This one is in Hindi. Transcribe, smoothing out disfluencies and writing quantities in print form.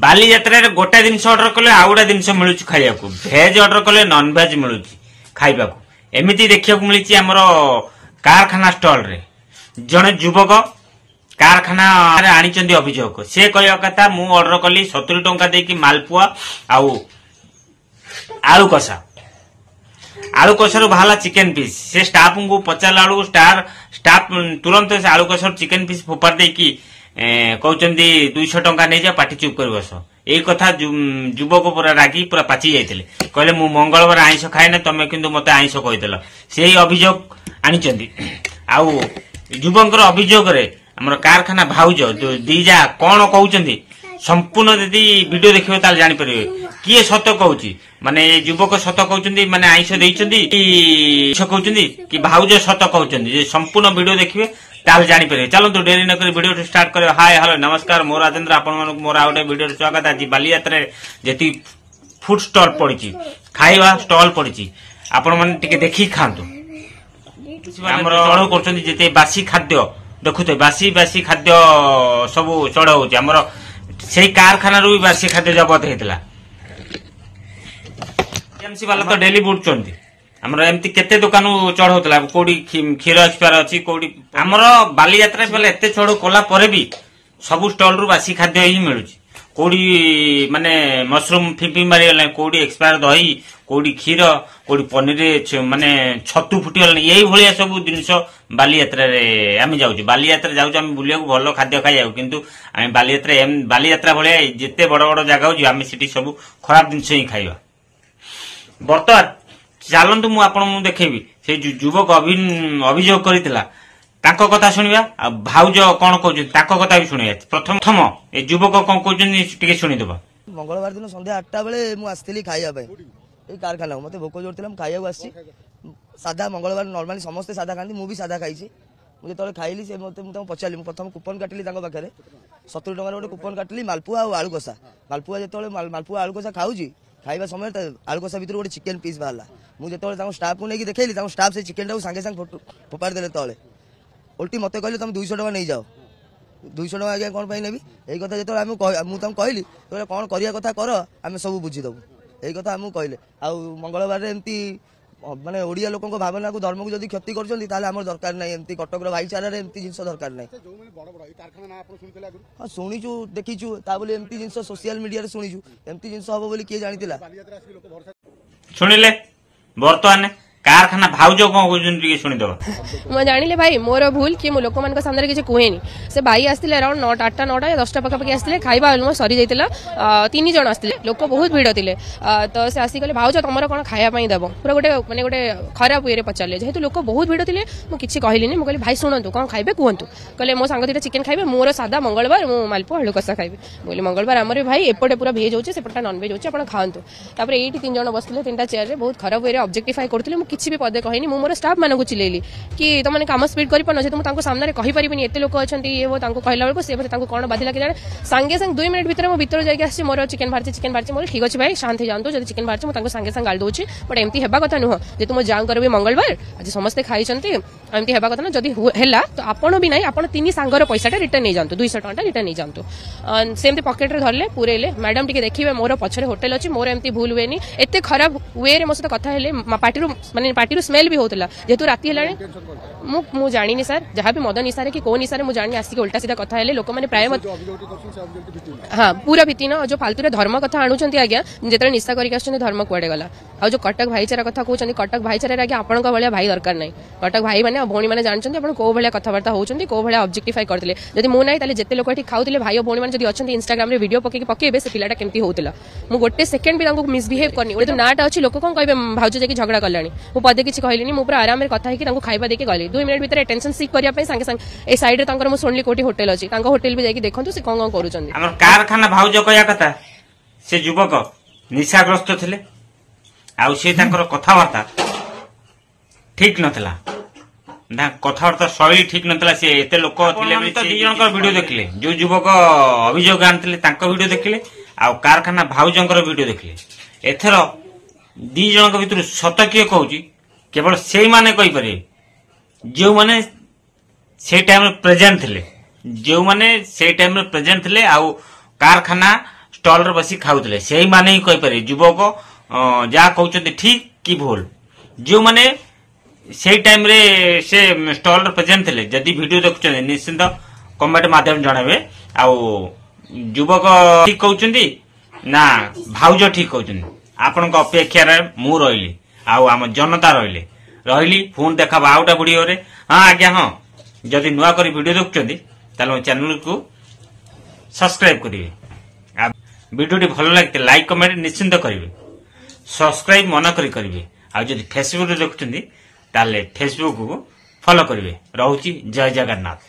बालीयात्रा गोटे जिन अर्डर कले आउ गोटे जिन मिलूँ खाइबा भेज अर्डर कले नॉन भेज मिलूँ खाइबा एमती देखा मिली आमर कारखाना स्टल रे जड़े युवक कारखाना आनी अभियोग से कहवा कथा मु अर्डर कली 70 टंका देकी मालपुआ आउ आलू कषा बाहला चिकेन पीस से स्टाफ को पचारा बेलू स्टाफ तुरंत से आलू कषा चिकेन पीस फोपाड़ देकी कहते 200 टंका नहीं जा पाटी चुप कर बस यही कथा युवक पूरा रागी पूरा पाची जाते कहले मु मंगलवार आइंष खाए ना तुम किंतु मत आइंष कहीदेल से अभियोग आनी आउ युवकर अभियोग आमर कारखाना भाउज दीजा कौन कहते संपूर्ण यदि वीडियो देखिए ताल जापर किए सत कहूँ माने युवक सत कहते माने आइंष देइछंदी कहते कि भाउज सत कहते संपूर्ण वीडियो देखिए ताल जापर चलतु डेरी नक वीडियो स्टार्ट कर। हाय हेलो नमस्कार मोर राजेंद्र आपण मोर आ गोटे वीडियो स्वागत आज बालीयात्रा जी फूड स्टॉल पड़ी खाइबा स्टॉल पड़ी आपण मैंने देखी खातु चढ़ऊ कर बासी खाद्य देखुते बासी बासी खाद्य सब चढ़ऊ आमर से कारखाना भी बासी खाद्य जबत होता टीएमसी वाला तो डेली बुटुंट आमर एमती केते दुकान चढ़ौला कोडी क्षीर एक्सपायर अच्छी कोडी आमर बालीयात्रा बेले एते चढ़ऊ कला परे भी सब स्टॉल रु बासी खाद्य ही मिलू कोडी माने मशरूम फिपी मारी कोडी एक्सपायर दही कोडी क्षीर कोडी पनीर माने छतु फुटीगला यही भाया सब जिनस बालीयात्रा आम जाऊँ बालीयात्रा जाऊँ बुलिया भल खाद्य खाई किंतु आम बालीयात्रा भाया जिते बड़ बड़ जगह आम से सब खराब जिनस ही खाइबा। बर्तमान चलतु मुझे देखेबी से युवक अभियोग करथिला ताको कथा शुणा भाउज कौन कहते कथा भी शुणा प्रथम ए युवक कौन कहते शुणीदेव। मंगलवार दिन संध्या 8टा बेले मुझे खाइबा कारखाना मत भोक जोर था खाइबा आसी सादा मंगलवार नॉर्मली समस्ते सादा खाती मुझे सादा खाई मुझे जो खाइली से मत पचारि प्रथम कूपन काटिली पाखे 70 टंकार गोटे कूपन काटिली मालपुआ और आलू कषा मालपुआ जो मालपुआ आलू कषा खाऊँ खाइबा समय आलू कषा भर गोटे चिकेन पीस बाहर मुझे जो स्टाफ को लेकिन देखली स्टाफ से चिकेन टाइम सांगे सांगे फोपाड़ी देते तले उल्टी मत कहले तुम 200 टका नहीं जाओ 200 टका आज्ञा कौन पाई नेबी यही कथा जो मुझे कहली तो कौन करिया कथा कर आम सब बुझीदेबू यही कथा आमको कहले आ मंगलवार एमती माने ओडिया लोक भावना को धर्म को जब क्षति कर दरकार ना एमती कटक भाईचारा एमती जिन दरकार ना हाँ शुणीचु देखीचु बोली एमती जिन सोशल मीडिया शुणीचु एमती जिन हम बोली किए जानी शुणिले बर्तमान कारखाना भाउज कौन शुणीदेव मैं जानिले भाई मोर भूल कि लोक मान सामने किसी कहेनी से भाई आसते अराउंड 8टा 9टा 10टा पाखापाखि आसते खाइबा अलमोस्ट सरी जाता 3 जन आसते लोक बहुत भिड़ थे तो से आसिक भाउज तुम कौन खायापी देव पूरा गोटे मैंने गोटे खराब वे पचारे जेहेतु लोक बहुत भिड़ थे मुझे किसी कहली मुझे भाई शुणु कौन खाइबे कहतु कहले मो सांग दुटा चिकेन खाइबे मोर सादा मंगलवार मु मालपुआ आलू कषा खाइबे बोली मंगलवार आमर भाई एपटे पूरा भेज होचे सेपटा नॉन भेज होचे आपण खांतु तापर एठी 3 जन बसले 3टा चेयर रे बहुत खराब वे ऑब्जेक्टिफाई करथिले किसी भी पदे कहनी मोर स्टाफ मान को चिलेली कि तुमने काम स्पीड कर पार सामने कही पारिनी एत लोक अच्छा ये वो कहला बेलू सी कौन बाधिला कि सांगे सांगे 2 मिनट भितर भर जाकि मोर चिकेन बाहर मोर ठीक अच्छे भाई शांति जातु जब चिकेन बाहर मुझे सांगे सांगे गाल दूसरी बट एमती हेबा कथा नुह जे तुम जाकर भी मंगलवार आज समस्ते खाई एमती हेबा कथा ना जदि है तो आपड़ भी ना आप 3 सांगर पैसा रिटर्न नहीं जातु 200 टका रिटर्न नहीं जातु सेमती पकेट रे धरले पूरेले मैडम टी देखिए मोर पछरे होटेल अच्छी मोर एमती भूल हुए एत खराब वे मो सहित कथा पार्टी माने पार्टी स्मेल भी होता जेहेतु राति है जानी सर जहाँ भी मद निशा कि कौ निशा मुझे आसिक उल्टा सीधा कथा लोक मैंने प्राय हाँ पूरा भित्तिन जो फालतू धर्म कथा आणुंट आज्ञा जो निशा करके धर्म कुआडे गला आ जो कटक भाईचारा कथा कहते कटक भाईचारा आगे आपण भाया भाई दरकार नहीं कटक भाई मैंने भौणी मैंने जानते आप कौ भाया कथबार्ता होती कौ भाया ऑब्जेक्टिफाई करते जब मुझे जिते लोक ये खाऊले भाई भौणी मैंने अच्छा इंस्टाग्राम वीडियो पकेबे से पिलाटा केमती होता मुझे गोटे सेकेंड भी मिसबिहेव करनी तो नाटा अच्छी लोक कौन कहे भाउज जाकि झगड़ा कला मुझे पदे किसी कहली मुझे आराम कथा है खाइबा देके गली 2 मिनट भितर टेंशन सीक करने सांगे सांगे ए साइड रे शुणिली कोटी होटेल अच्छी होटेल भी जाकि देखो से कौन कौन कर कारखाना भाउज कहया कथा से युवक निशाग्रस्त थे आउ से कथबार्ता ठीक नथिला कथबार्ता शैली ठीक नथिला से एते लोक थे 2 जन वीडियो देखले जो युवक अभियोग आनथिले वीडियो देखले आउ कारखाना भाउजंकर वीडियो देखले एथर 2 जन भीतर सत किए कहूँ केवल से माने कहीपर जो माने से टाइम प्रेजेंट थे जो माने से टाइम प्रेजेंट थे आउ कारखाना स्टॉल रे बसी खाउतले सेही माने ही कहि पारे युवक जा कहउछथि ठीक कि भूल जो माने सेही टाइम रे से स्टॉल रे प्रेजेंट थिले जदी वीडियो देखुछन निश्चित कमेंट माध्यम जणाबे आ युवक ठीक कहउछथि ना भाउज ठीक कहउछथि आपन को अपेक्षा रे मु रहिली आ हम जनता रहिली फोन देखा आउटा वीडियो रे हां आज्ञा हां जदी नुआ करी वीडियो देखुछथि ताले चैनल को सब्सक्राइब करिवे वीडियो भल लगे लाइक कमेंट निश्चिंत करेंगे सब्सक्राइब मन करेंगे आ जब फेसबुक देखुं ताले फेसबुक को फॉलो करेंगे। रोची जय जगन्नाथ।